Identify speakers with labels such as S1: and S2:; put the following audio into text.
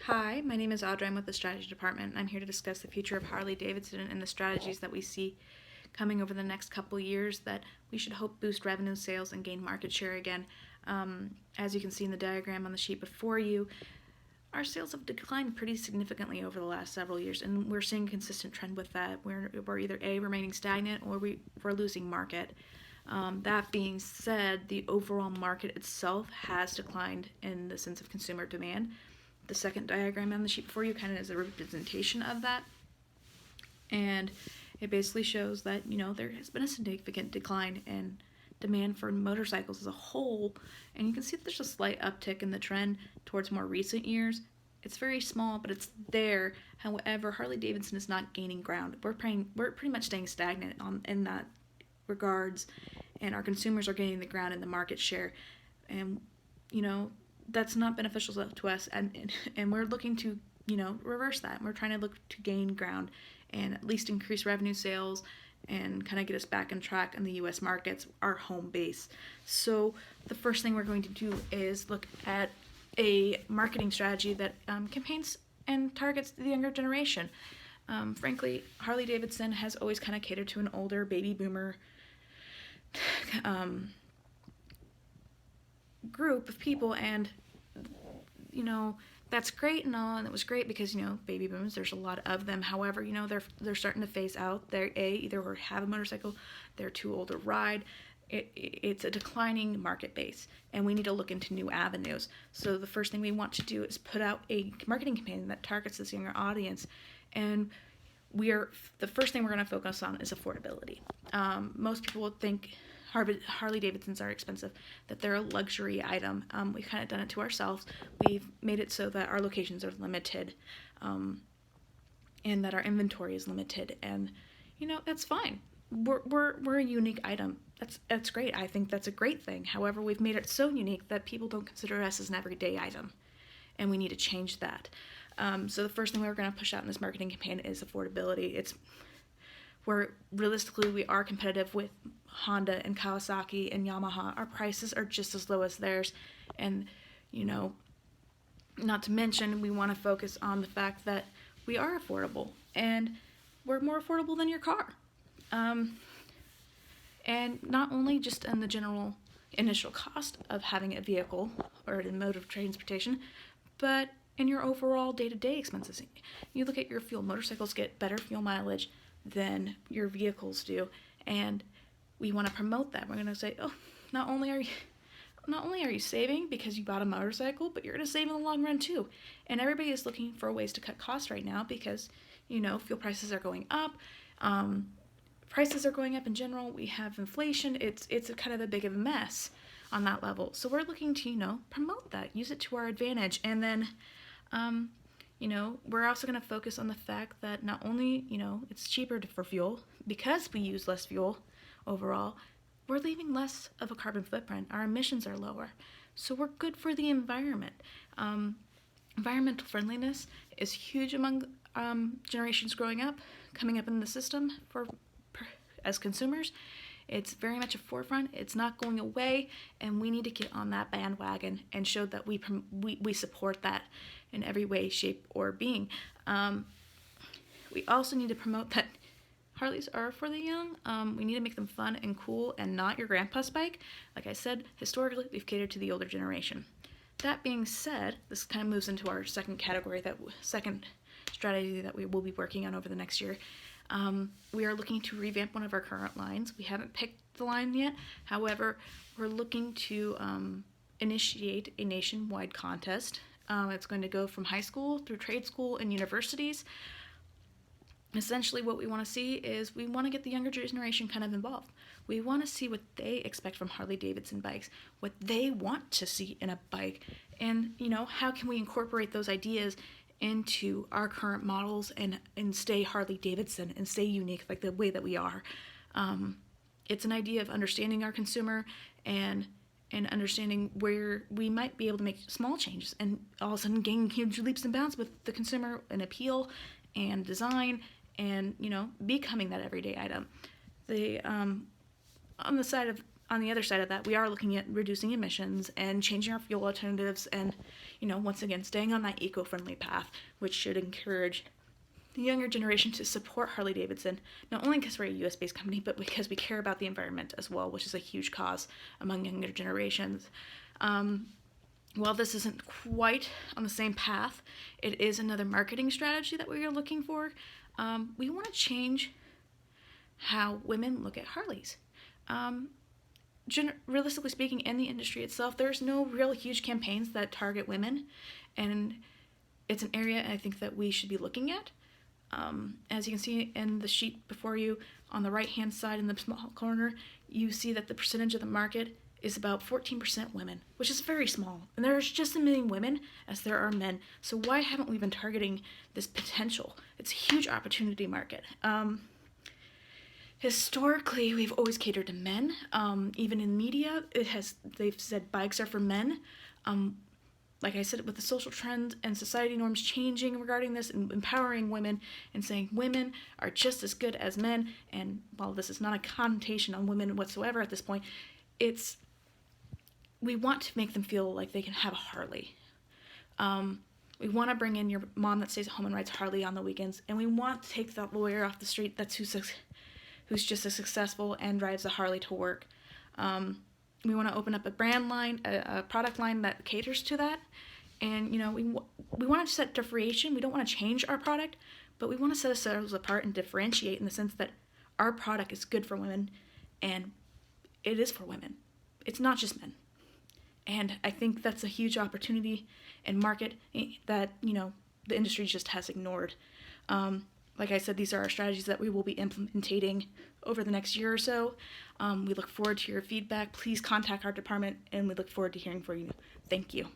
S1: Hi, my name is Audrey. I'm with the Strategy Department. I'm here to discuss the future of Harley Davidson and the strategies that we see coming over the next couple years that we should hope boost revenue, sales, and gain market share again. As you can see in the diagram on the sheet before you, our sales have declined pretty significantly over the last several years, and we're seeing a consistent trend with that. We're either A, remaining stagnant, or we're losing market. That being said, the overall market itself has declined in the sense of consumer demand. The second diagram on the sheet before you kind of is a representation of that. And it basically shows that, there has been a significant decline in demand for motorcycles as a whole. And you can see that there's a slight uptick in the trend towards more recent years. It's very small, but it's there. However, Harley Davidson is not gaining ground. We're pretty much staying stagnant in that regards, and our consumers are gaining the ground in the market share. And, that's not beneficial to us, and we're looking to reverse that. We're trying to look to gain ground and at least increase revenue, sales, and kind of get us back on track in the U.S. markets, our home base. So the first thing we're going to do is look at a marketing strategy that campaigns and targets the younger generation. Frankly, Harley Davidson has always kind of catered to an older baby boomer group of people, and that's great and all, and it was great because baby boomers, there's a lot of them. However, they're starting to phase out. They're either have a motorcycle, they're too old to ride. It's a declining market base, and we need to look into new avenues. So the first thing we want to do is put out a marketing campaign that targets this younger audience, and the first thing we're going to focus on is affordability. Most people would think Harley Davidsons are expensive, that they're a luxury item. We've kind of done it to ourselves. We've made it so that our locations are limited, and that our inventory is limited, and that's fine. We're a unique item. That's great. I think that's a great thing. However, we've made it so unique that people don't consider us as an everyday item, and we need to change that. So the first thing we're going to push out in this marketing campaign is affordability. Where realistically we are competitive with Honda and Kawasaki and Yamaha. Our prices are just as low as theirs, and not to mention we want to focus on the fact that we are affordable, and we're more affordable than your car. And not only just in the general initial cost of having a vehicle or a mode of transportation, but in your overall day-to-day expenses. You look at your fuel. Motorcycles get better fuel mileage than your vehicles do, and we want to promote that. We're going to say, not only are you saving because you bought a motorcycle, but you're going to save in the long run too. And everybody is looking for ways to cut costs right now because fuel prices are going up. Prices are going up in general. We have inflation. It's kind of a big of a mess on that level. So we're looking to promote that, use it to our advantage, and then we're also going to focus on the fact that not only, it's cheaper for fuel, because we use less fuel overall, we're leaving less of a carbon footprint. Our emissions are lower. So we're good for the environment. Environmental friendliness is huge among generations coming up in the system as consumers. It's very much a forefront. It's not going away, and we need to get on that bandwagon and show that we support that in every way, shape, or being. We also need to promote that Harleys are for the young. We need to make them fun and cool and not your grandpa's bike. Like I said, historically, we've catered to the older generation. That being said, this kind of moves into our second strategy that we will be working on over the next year. We are looking to revamp one of our current lines. We haven't picked the line yet. However, we're looking to initiate a nationwide contest. It's going to go from high school through trade school and universities. Essentially, what we want to see is we want to get the younger generation kind of involved. We want to see what they expect from Harley Davidson bikes, what they want to see in a bike, and how can we incorporate those ideas into our current models and stay Harley Davidson and stay unique like the way that we are. It's an idea of understanding our consumer and understanding where we might be able to make small changes and all of a sudden gain huge leaps and bounds with the consumer and appeal and design and becoming that everyday item. On the side of on the other side of that, we are looking at reducing emissions and changing our fuel alternatives and, once again, staying on that eco-friendly path, which should encourage the younger generation to support Harley Davidson, not only because we're a US-based company, but because we care about the environment as well, which is a huge cause among younger generations. While this isn't quite on the same path, it is another marketing strategy that we are looking for. We want to change how women look at Harleys. Realistically speaking, in the industry itself, there's no real huge campaigns that target women, and it's an area I think that we should be looking at. As you can see in the sheet before you, on the right-hand side in the small corner, you see that the percentage of the market is about 14% women, which is very small. And there's just as many women as there are men. So why haven't we been targeting this potential? It's a huge opportunity market. Historically, we've always catered to men. Even in media, they've said bikes are for men. Like I said, with the social trends and society norms changing regarding this and empowering women and saying women are just as good as men, and while this is not a connotation on women whatsoever at this point, we want to make them feel like they can have a Harley. We want to bring in your mom that stays at home and rides Harley on the weekends, and we want to take that lawyer off the street who's just as successful and drives a Harley to work. We want to open up a brand line, a product line that caters to that. And, we want to set differentiation. We don't want to change our product, but we want to set ourselves apart and differentiate in the sense that our product is good for women, and it is for women. It's not just men. And I think that's a huge opportunity and market that, the industry just has ignored. Like I said, these are our strategies that we will be implementing over the next year or so. We look forward to your feedback. Please contact our department, and we look forward to hearing from you. Thank you.